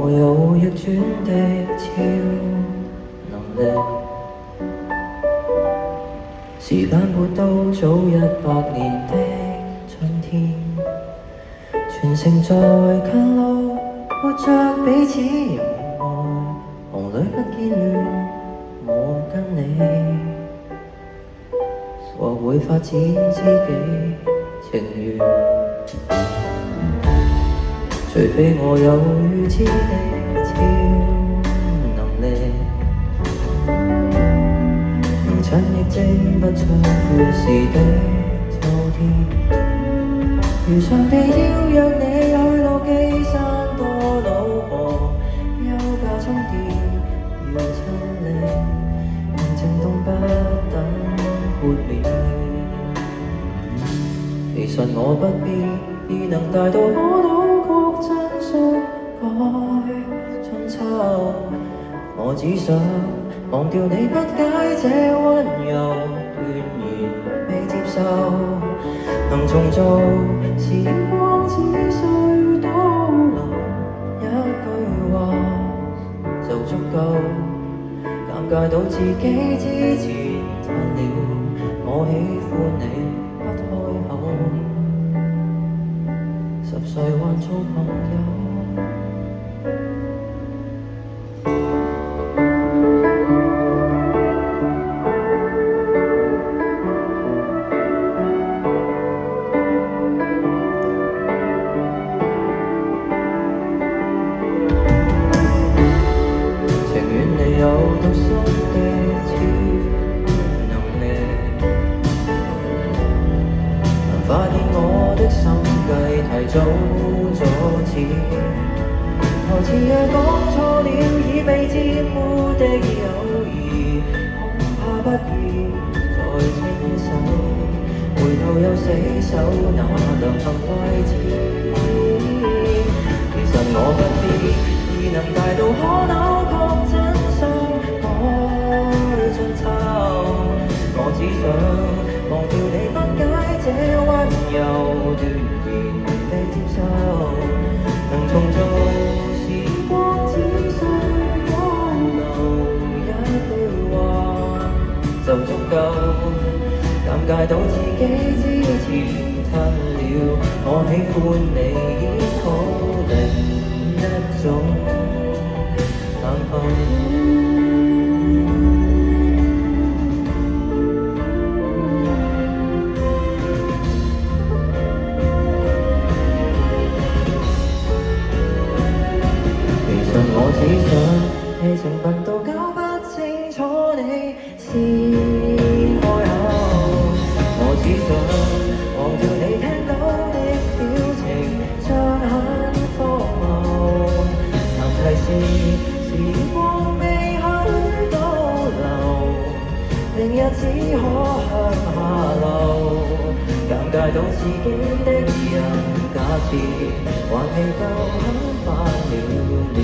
我有逆轉的超能力，時間活到早100年的春天，全城在近路活着彼此擁愛，夢裏不見亂我跟你，或會發展知己情緣，除非我有預知的超能力，能趁疫症不出故事的秋天，如上帝邀約你去落基山多瑙河，休假充電要親歷，平靜動不等豁免。其實我不必已能大到可扭曲真相改春秋，我只想忘掉你不解這溫柔斷然未接受，能重做時光只需多留一句話就足夠，尷尬到自己之前嘆了我喜歡你不開口，10歲還做朋友。情願你有獨身的超能力，能發現我的心計提早阻止，何時也講錯了已被沾污的友誼，恐怕不易再清洗，回頭又死守那良朋位置，其實我不必已能大到可扭曲真相改春秋，我只想忘掉你不解這溫柔斷然被接受，能重做時光只需保留一句話就足夠，尷尬到自己之前吞了我喜歡你已好另一種冷酷。我只想你成笨到搞不清楚你先開口，我只想忘掉你聽到的表情像很荒謬，難題是時光未許倒流，令日子可向下流，尷尬到自己的人假設還未夠肯翻了。